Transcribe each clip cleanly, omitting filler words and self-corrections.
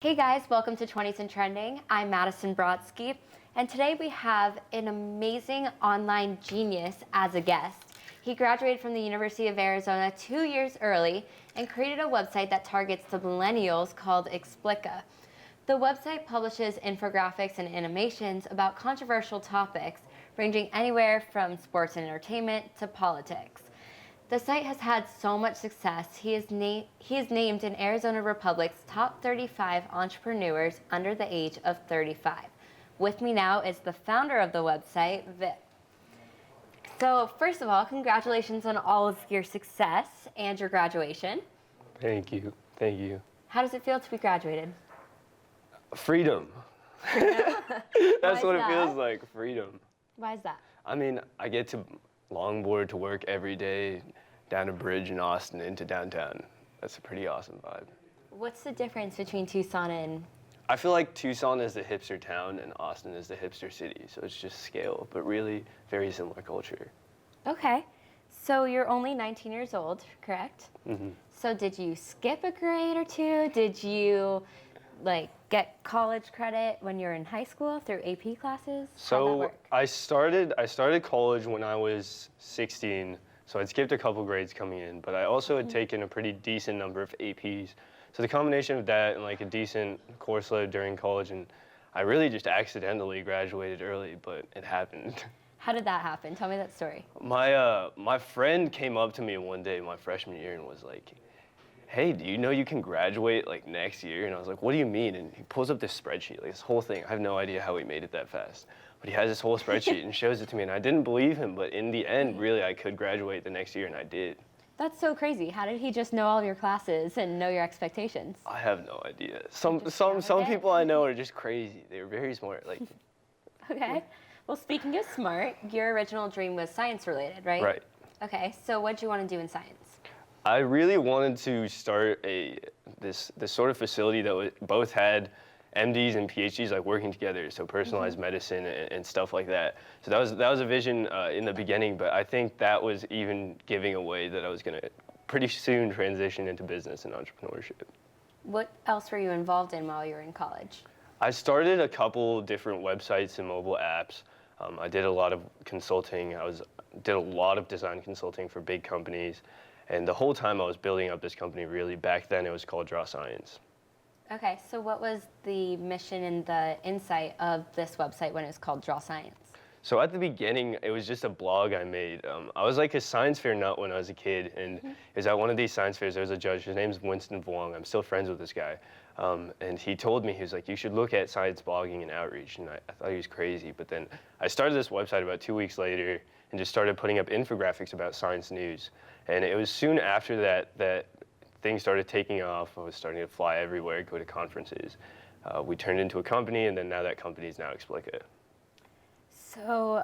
Hey guys, welcome to 20s and Trending. I'm Madison Brodski, and today we have an amazing online genius as a guest. He graduated from the University of Arizona 2 years early and created a website that targets the millennials called Explica. The website publishes infographics and animations about controversial topics ranging anywhere from sports and entertainment to politics. The site has had so much success, he is named in Arizona Republic's top 35 entrepreneurs under the age of 35. With me now is the founder of the website, Vip. So first of all, congratulations on all of your success and your graduation. Thank you. Thank you. How does it feel to be graduated? Freedom. That's what it feels like, freedom. Why is that? I mean, I get to longboard to work every day, down a bridge in Austin into downtown. That's a pretty awesome vibe. What's the difference between Tucson and... I feel like Tucson is the hipster town and Austin is the hipster city, so it's just scale, but really very similar culture. Okay, so you're only 19 years old, correct? Mm-hmm. So did you skip a grade or two? Did you get college credit when you were in high school through AP classes? How'd that work? I started college when I was 16, so I'd skipped a couple grades coming in, but I also had taken a pretty decent number of APs. So the combination of that and a decent course load during college, and I really just accidentally graduated early, but it happened. How did that happen? Tell me that story. My friend came up to me one day my freshman year and was like, "Hey, do you know you can graduate next year?" And I was like, "What do you mean?" And he pulls up this spreadsheet, this whole thing. I have no idea how he made it that fast. But he has this whole spreadsheet and shows it to me, and I didn't believe him, but in the end, really, I could graduate the next year, and I did. That's so crazy. How did he just know all of your classes and know your expectations? I have no idea. Some people I know are just crazy. They're very smart. Okay. Well, speaking of smart, your original dream was science related, right? Right. Okay, so what did you want to do in science? I really wanted to start this sort of facility that both had MDs and PhDs working together, so personalized medicine and stuff like that. So that was a vision in the beginning, but I think that was even giving away that I was going to pretty soon transition into business and entrepreneurship. What else were you involved in while you were in college? I started a couple different websites and mobile apps. I did a lot of consulting. Did a lot of design consulting for big companies. And the whole time I was building up this company, really, back then it was called Draw Science. Okay, so what was the mission and the insight of this website when it was called Draw Science? So at the beginning, it was just a blog I made. I was like a science fair nut when I was a kid, and it was at one of these science fairs, there was a judge, his name's Winston Vuong. I'm still friends with this guy. And he told me, he was like, "You should look at science blogging and outreach." And I thought he was crazy, but then I started this website about 2 weeks later and just started putting up infographics about science news. And it was soon after that things started taking off. I was starting to fly everywhere, go to conferences. We turned into a company, and then now that company is now Explica. So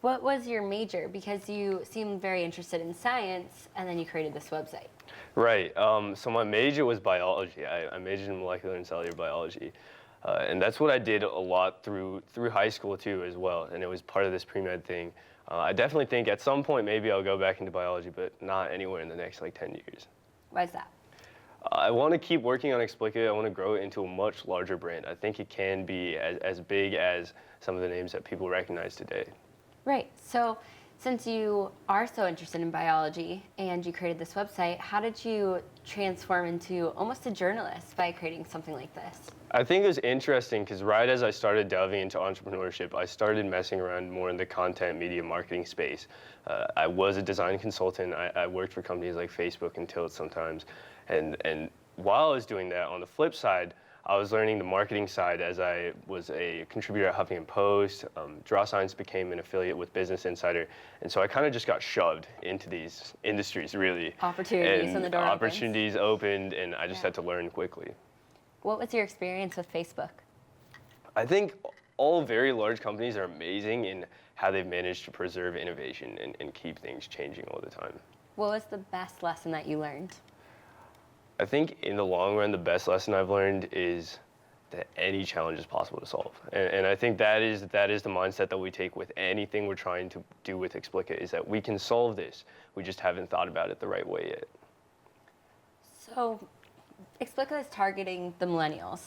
what was your major? Because you seemed very interested in science, and then you created this website. Right. So my major was biology. I majored in molecular and cellular biology. And that's what I did a lot through high school, too, as well. And it was part of this pre-med thing. I definitely think at some point maybe I'll go back into biology, but not anywhere in the next 10 years. Why is that? I want to keep working on Explica. I want to grow it into a much larger brand. I think it can be as big as some of the names that people recognize today. Right. So since you are so interested in biology and you created this website, how did you transform into almost a journalist by creating something like this? I think it was interesting because right as I started delving into entrepreneurship, I started messing around more in the content media marketing space. I was a design consultant. I worked for companies like Facebook and Tilt sometimes. And while I was doing that, on the flip side, I was learning the marketing side as I was a contributor at Huffington Post. Draw Science became an affiliate with Business Insider. And so I kind of just got shoved into these industries, really. Opportunities and the door opportunities opened, and I just had to learn quickly. What was your experience with Facebook? I think all very large companies are amazing in how they've managed to preserve innovation and keep things changing all the time. What was the best lesson that you learned? I think in the long run, the best lesson I've learned is that any challenge is possible to solve. And I think that is the mindset that we take with anything we're trying to do with Explica, is that we can solve this. We just haven't thought about it the right way yet. So Explica is targeting the millennials,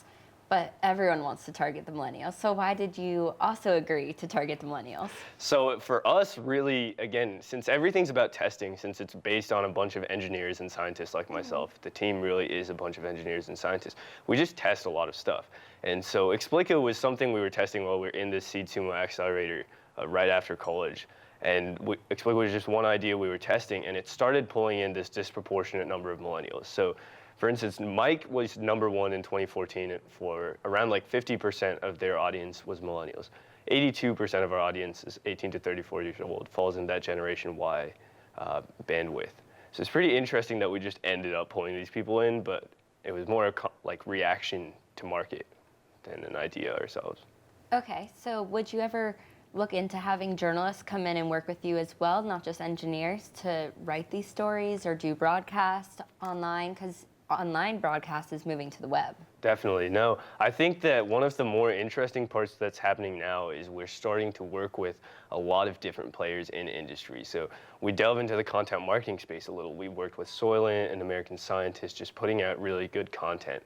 but everyone wants to target the millennials. So why did you also agree to target the millennials? So for us, really, again, since everything's about testing, since it's based on a bunch of engineers and scientists like myself, the team really is a bunch of engineers and scientists. We just test a lot of stuff. And so Explica was something we were testing while we were in the Seed Sumo accelerator right after college. And Explica was just one idea we were testing, and it started pulling in this disproportionate number of millennials. So for instance, Mike was #1 in 2014 for around like 50% of their audience was millennials. 82% of our audience is 18 to 34 years old, falls in that Generation Y bandwidth. So it's pretty interesting that we just ended up pulling these people in, but it was more like reaction to market than an idea ourselves. Okay, so would you ever look into having journalists come in and work with you as well, not just engineers, to write these stories or do broadcast online? Because online broadcast is moving to the web. Definitely, no. I think that one of the more interesting parts that's happening now is we're starting to work with a lot of different players in industry. So we delve into the content marketing space a little. We worked with Soylent and American Scientist, just putting out really good content.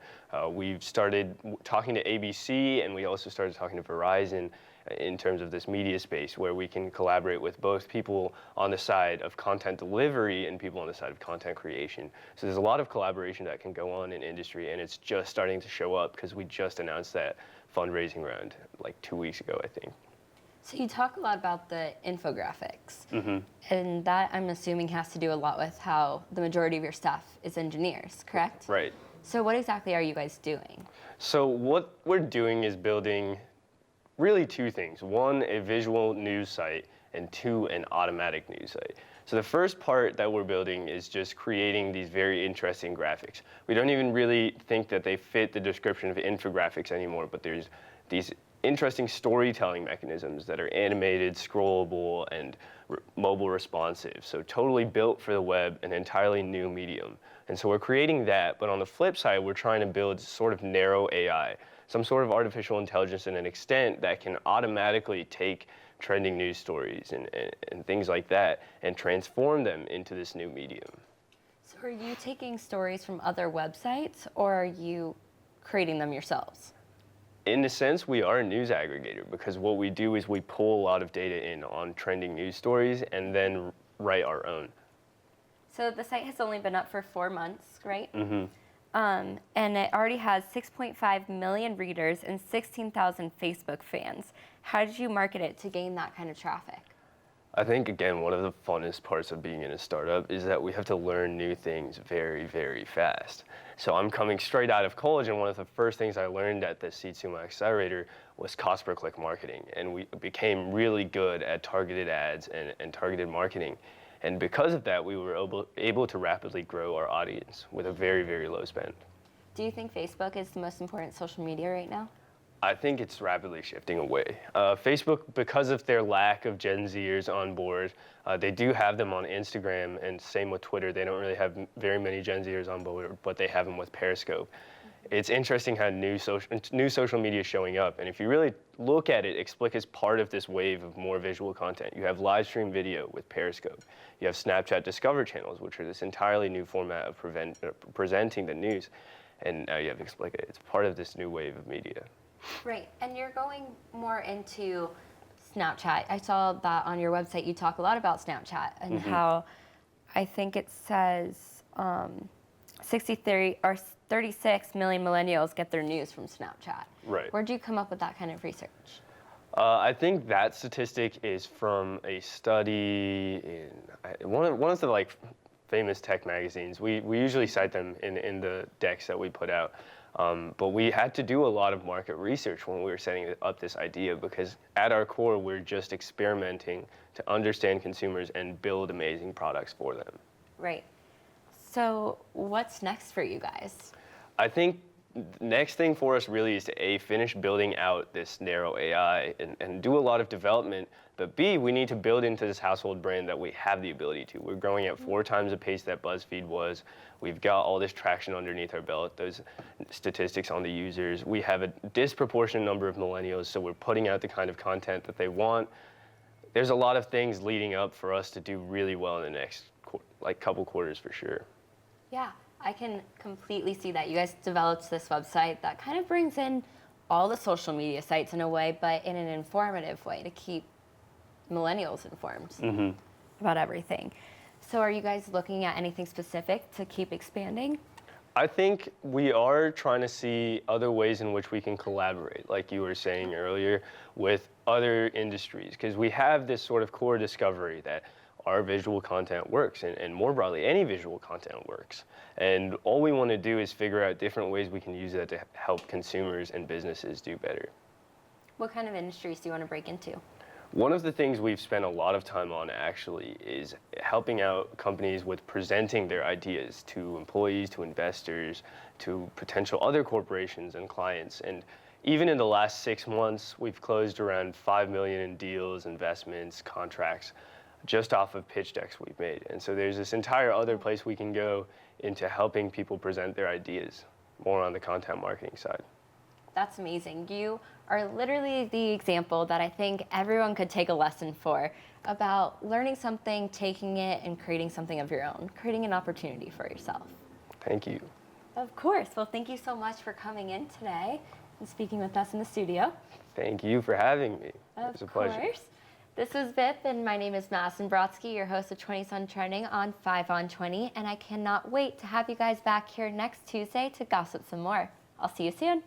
We've started talking to ABC, and we also started talking to Verizon in terms of this media space, where we can collaborate with both people on the side of content delivery and people on the side of content creation. So there's a lot of collaboration that can go on in industry, and it's just starting to show up because we just announced that fundraising round like 2 weeks ago, I think. So you talk a lot about the infographics, and that I'm assuming has to do a lot with how the majority of your staff is engineers, correct? Right. So what exactly are you guys doing? So what we're doing is building really two things. One, a visual news site, and two, an automatic news site. So the first part that we're building is just creating these very interesting graphics. We don't even really think that they fit the description of infographics anymore, but there's these interesting storytelling mechanisms that are animated, scrollable, and mobile responsive. So totally built for the web, an entirely new medium. And so we're creating that, but on the flip side, we're trying to build sort of narrow AI, some sort of artificial intelligence in an extent that can automatically take trending news stories and things like that and transform them into this new medium. So are you taking stories from other websites, or are you creating them yourselves? In a sense, we are a news aggregator, because what we do is we pull a lot of data in on trending news stories and then write our own. So the site has only been up for 4 months, right? And it already has 6.5 million readers and 16,000 Facebook fans. How did you market it to gain that kind of traffic? I think, again, one of the funnest parts of being in a startup is that we have to learn new things very, very fast. So I'm coming straight out of college, and one of the first things I learned at the Seed Sumo Accelerator was cost per click marketing. And we became really good at targeted ads and targeted marketing. And because of that, we were able to rapidly grow our audience with a very, very low spend. Do you think Facebook is the most important social media right now? I think it's rapidly shifting away. Facebook, because of their lack of Gen Zers on board, they do have them on Instagram, and same with Twitter. They don't really have very many Gen Zers on board, but they have them with Periscope. It's interesting how new social media is showing up, and if you really look at it, Explica is part of this wave of more visual content. You have live stream video with Periscope. You have Snapchat Discover channels, which are this entirely new format of presenting the news, and now you have Explica. It's part of this new wave of media. Right, and you're going more into Snapchat. I saw that on your website you talk a lot about Snapchat and how I think it says 63 or 36 million millennials get their news from Snapchat. Right. Where'd you come up with that kind of research? I think that statistic is from a study in one of the like famous tech magazines. We usually cite them in the decks that we put out. But we had to do a lot of market research when we were setting up this idea, because at our core, we're just experimenting to understand consumers and build amazing products for them. Right. So what's next for you guys? I think the next thing for us really is to finish building out this narrow AI and do a lot of development, but B, we need to build into this household brand that we have the ability to. We're growing at 4 times the pace that BuzzFeed was. We've got all this traction underneath our belt, those statistics on the users. We have a disproportionate number of millennials, so we're putting out the kind of content that they want. There's a lot of things leading up for us to do really well in the next couple quarters for sure. Yeah, I can completely see that. You guys developed this website that kind of brings in all the social media sites in a way, but in an informative way to keep millennials informed about everything. So are you guys looking at anything specific to keep expanding? I think we are trying to see other ways in which we can collaborate, like you were saying earlier, with other industries, because we have this sort of core discovery that our visual content works, and more broadly, any visual content works. And all we want to do is figure out different ways we can use that to help consumers and businesses do better. What kind of industries do you want to break into? One of the things we've spent a lot of time on actually is helping out companies with presenting their ideas to employees, to investors, to potential other corporations and clients. And even in the last 6 months, we've closed around 5 million in deals, investments, contracts, just off of pitch decks we've made. And so there's this entire other place we can go into helping people present their ideas, more on the content marketing side. That's amazing. You are literally the example that I think everyone could take a lesson for about learning something, taking it, and creating something of your own, creating an opportunity for yourself. Thank you. Of course. Well, thank you so much for coming in today and speaking with us in the studio. Thank you for having me. It was a pleasure. Of course. This was VIP, and my name is Madison Brodski, your host of 20s on Trending on 5 on 20, and I cannot wait to have you guys back here next Tuesday to gossip some more. I'll see you soon.